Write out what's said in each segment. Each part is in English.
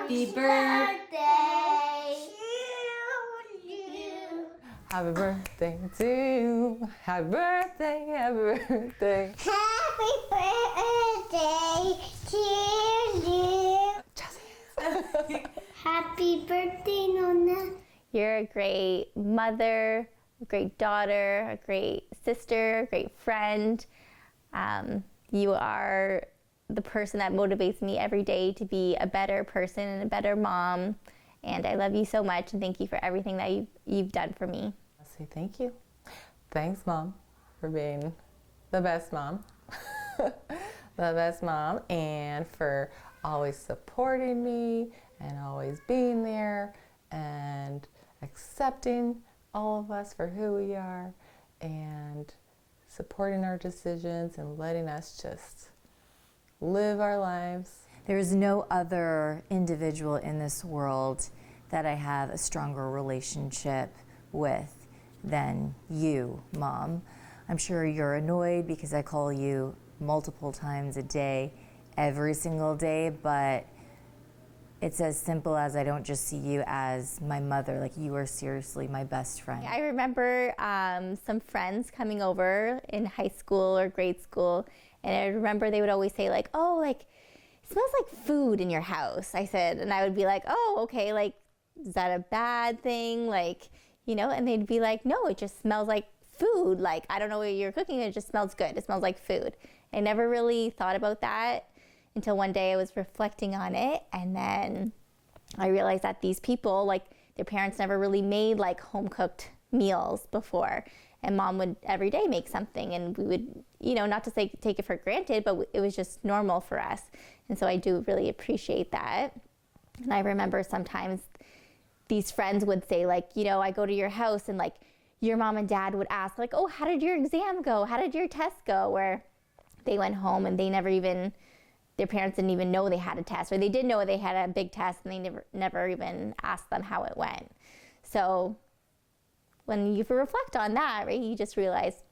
Happy birthday to you. Happy birthday to you. Happy birthday, happy birthday. Happy birthday to you. Happy birthday, Nona. You're a great mother, a great daughter, a great sister, a great friend. You are the person that motivates me every day to be a better person and a better mom. And I love you so much and thank you for everything that you've done for me. I'll say thank you. Thanks, Mom, for being the best mom. The best mom, and for always supporting me and always being there and accepting all of us for who we are and supporting our decisions and letting us just live our lives. There is no other individual in this world that I have a stronger relationship with than you, Mom. I'm sure you're annoyed because I call you multiple times a day, every single day, but it's as simple as I don't just see you as my mother, like you are seriously my best friend. I remember some friends coming over in high school or grade school, and I remember they would always say like, oh, like, it smells like food in your house. I said, and I would be like, oh, okay, like, is that a bad thing? Like, you know, and they'd be like, no, it just smells like food. Like, I don't know what you're cooking, it just smells good. It smells like food. I never really thought about that until one day I was reflecting on it, and then I realized that these people, like, their parents never really made like home cooked meals before, and Mom would every day make something, and we would, you know, not to say take it for granted, but it was just normal for us. And so I do really appreciate that. And I remember sometimes these friends would say like, you know, I go to your house and like your mom and dad would ask like, oh, how did your exam go? How did your test go? Where they went home and they never even, their parents didn't even know they had a test, or they did know they had a big test and they never even asked them how it went. So when you reflect on that, right, you just realize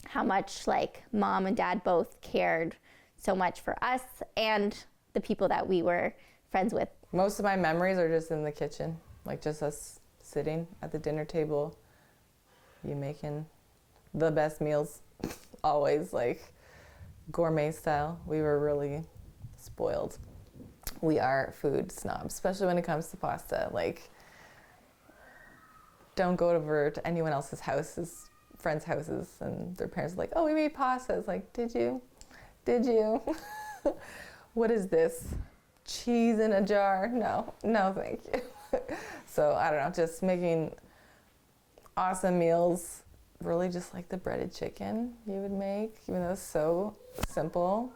how much like Mom and Dad both cared so much for us and the people that we were friends with. Most of my memories are just in the kitchen, like just us sitting at the dinner table, you making the best meals, always like gourmet style. We were really spoiled. We are food snobs, especially when it comes to pasta. Like, don't go over to anyone else's houses, friends' houses, and their parents are like, oh, we made pasta. It's like, did you? Did you? What is this? Cheese in a jar? No, no, thank you. So I don't know, just making awesome meals, really just like the breaded chicken you would make, even though it's so simple.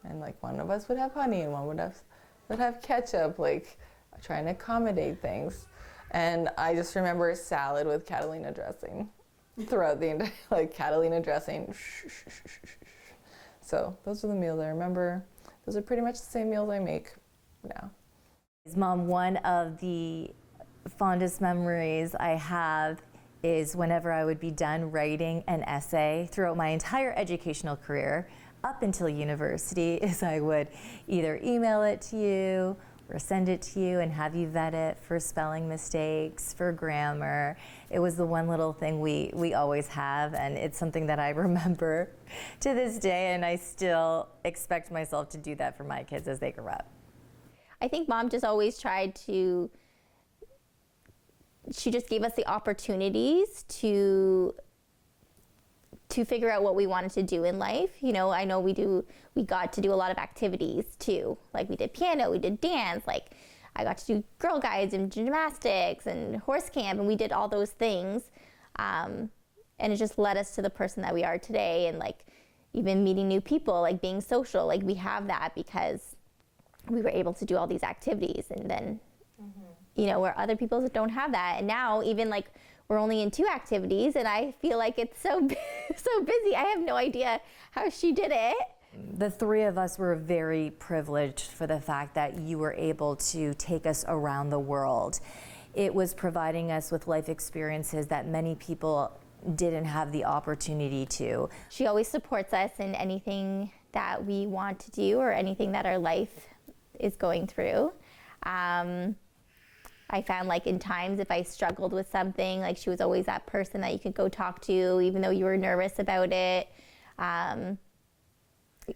And like one of us would have honey and one would have ketchup, like trying to accommodate things. And I just remember salad with Catalina dressing throughout the entire, like Catalina dressing. So those are the meals I remember. Those are pretty much the same meals I make now. Mom, one of the fondest memories I have is whenever I would be done writing an essay throughout my entire educational career up until university, is I would either email it to you or send it to you and have you vet it for spelling mistakes, for grammar. It was the one little thing we always have, and it's something that I remember to this day, and I still expect myself to do that for my kids as they grow up. I think Mom just always tried to, she just gave us the opportunities to figure out what we wanted to do in life. You know, I know we got to do a lot of activities too. Like we did piano, we did dance, like I got to do Girl Guides and gymnastics and horse camp, and we did all those things. And it just led us to the person that we are today, and like even meeting new people, like being social, like we have that because we were able to do all these activities. And then, you know, where other people don't have that. And now even like we're only in 2 activities and I feel like it's so busy. I have no idea how she did it. The three of us were very privileged for the fact that you were able to take us around the world. It was providing us with life experiences that many people didn't have the opportunity to. She always supports us in anything that we want to do or anything that our life is going through. I found like in times if I struggled with something, like she was always that person that you could go talk to, even though you were nervous about it.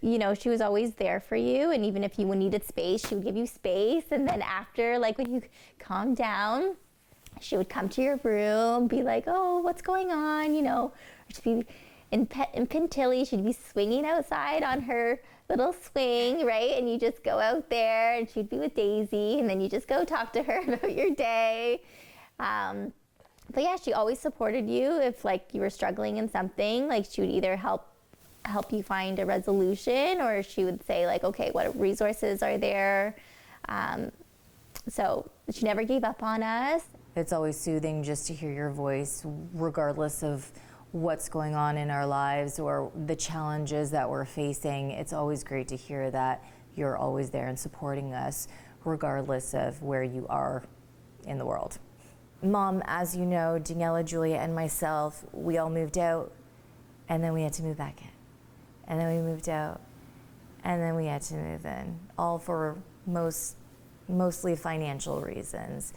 You know, she was always there for you. And even if you needed space, she would give you space. And then after, like when you calmed down, she would come to your room, be like, oh, what's going on? You know, or she'd be in Pintilly, she'd be swinging outside on her little swing, right? And you just go out there and she'd be with Daisy and then you just go talk to her about your day. But yeah, she always supported you if like you were struggling in something. Like she would either help you find a resolution, or she would say like, okay, what resources are there? So she never gave up on us. It's always soothing just to hear your voice, regardless of what's going on in our lives or the challenges that we're facing. It's always great to hear that you're always there and supporting us, regardless of where you are in the world. Mom, as you know, Daniela, Julia, and myself, we all moved out, and then we had to move back in. And then we moved out, and then we had to move in, all for mostly financial reasons.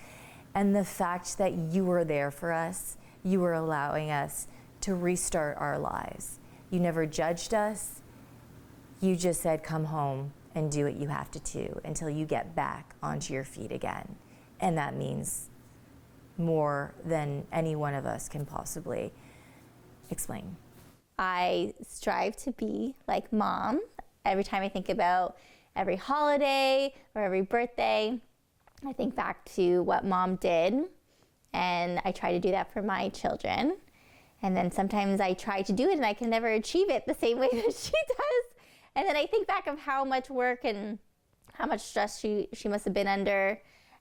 And the fact that you were there for us, you were allowing us to restart our lives. You never judged us. You just said, come home and do what you have to do until you get back onto your feet again. And that means more than any one of us can possibly explain. I strive to be like Mom. Every time I think about every holiday or every birthday, I think back to what Mom did, and I try to do that for my children. And then sometimes I try to do it and I can never achieve it the same way that she does. And then I think back of how much work and how much stress she must have been under,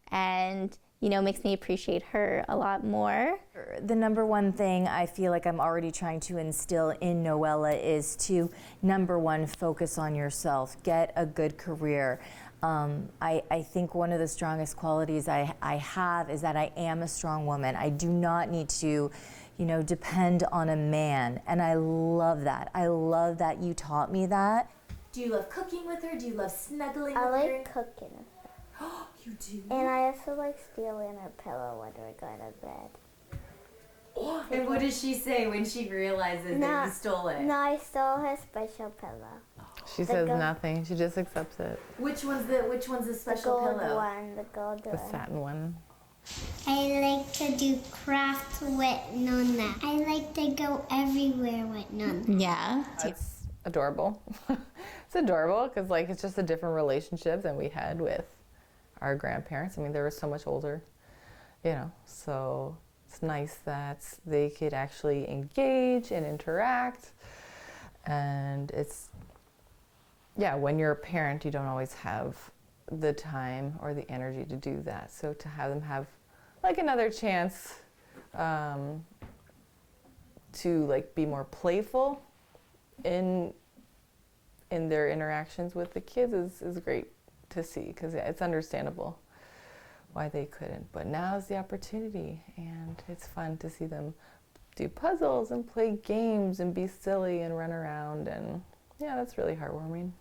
and you know, makes me appreciate her a lot more. The number one thing I feel like I'm already trying to instill in Noella is to, number one, focus on yourself, get a good career. I think one of the strongest qualities I have is that I am a strong woman. I do not need to, you know, depend on a man, and I love that. I love that you taught me that. Do you love cooking with her? Do you love snuggling I with her? like cooking. You do? And I also like stealing her pillow when we're going to bed. And what does she say when she realizes that you stole it? No, I stole her special pillow. She says nothing. She just accepts it. Which one's the special The gold pillow? one, the gold The one. satin one. I like to do crafts with Nonna. I like to go everywhere with Nonna. Yeah. It's adorable. It's adorable because like it's just a different relationship than we had with our grandparents. I mean, they were so much older, you know, so it's nice that they could actually engage and interact. And it's, yeah, when you're a parent, you don't always have the time or the energy to do that. So to have them have like another chance to like be more playful in their interactions with the kids is great to see, because it's understandable why they couldn't. But now's the opportunity, and it's fun to see them do puzzles and play games and be silly and run around, and yeah, that's really heartwarming.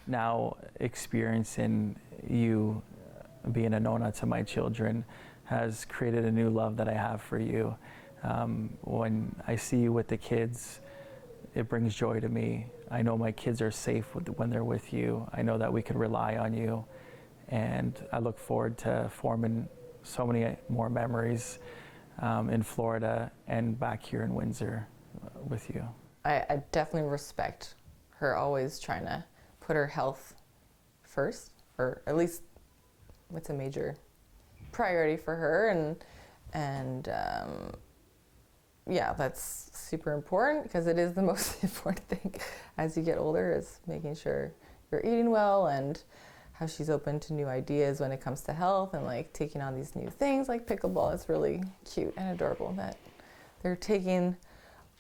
Now experiencing you being a Nonna to my children has created a new love that I have for you. When I see you with the kids, it brings joy to me. I know my kids are safe when they're with you. I know that we can rely on you, and I look forward to forming so many more memories in Florida and back here in Windsor with you. I definitely respect her always trying to put her health first, or at least it's a major priority for her, and yeah, that's super important, because it is the most important thing as you get older, is making sure you're eating well, and how she's open to new ideas when it comes to health and like taking on these new things like pickleball. It's really cute and adorable that they're taking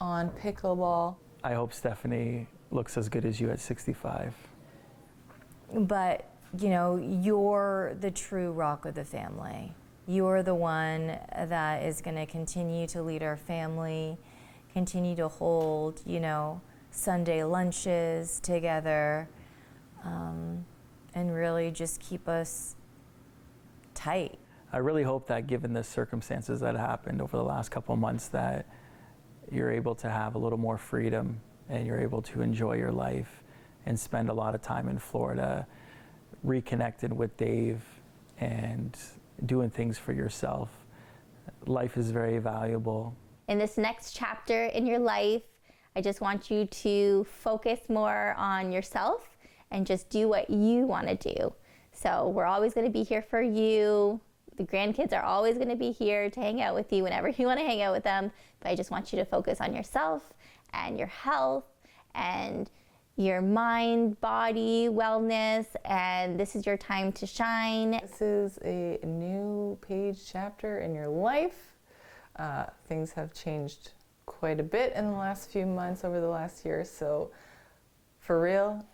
on pickleball. I hope Stephanie looks as good as you at 65. But, you know, you're the true rock of the family. You're the one that is going to continue to lead our family, continue to hold, you know, Sunday lunches together, and really just keep us tight. I really hope that given the circumstances that happened over the last couple of months that you're able to have a little more freedom and you're able to enjoy your life and spend a lot of time in Florida reconnected with Dave and doing things for yourself. Life is very valuable. In this next chapter in your life, I just want you to focus more on yourself and just do what you want to do. So we're always going to be here for you. The grandkids are always going to be here to hang out with you whenever you want to hang out with them. But I just want you to focus on yourself and your health and your mind, body, wellness, and this is your time to shine. This is a new page chapter in your life. Things have changed quite a bit in the last few months, over the last year. So for real,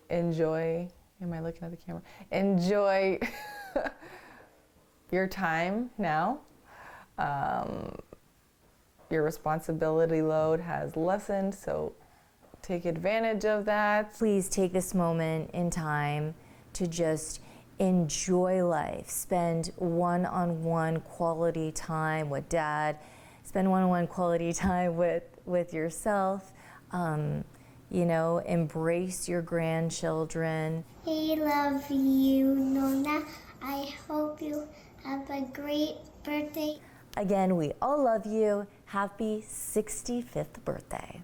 enjoy. Am I looking at the camera? Enjoy your time now. Your responsibility load has lessened, so take advantage of that. Please take this moment in time to just enjoy life. Spend one-on-one quality time with Dad. Spend one-on-one quality time with yourself. You know, embrace your grandchildren. I love you, Nona. I hope you have a great birthday. Again, we all love you. Happy 65th birthday.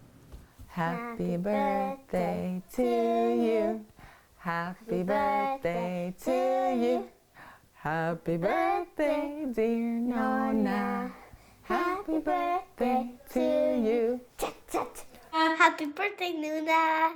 Happy birthday to you. Happy birthday to you. Happy birthday, dear Nona. Happy birthday to you. Happy birthday, Nuna.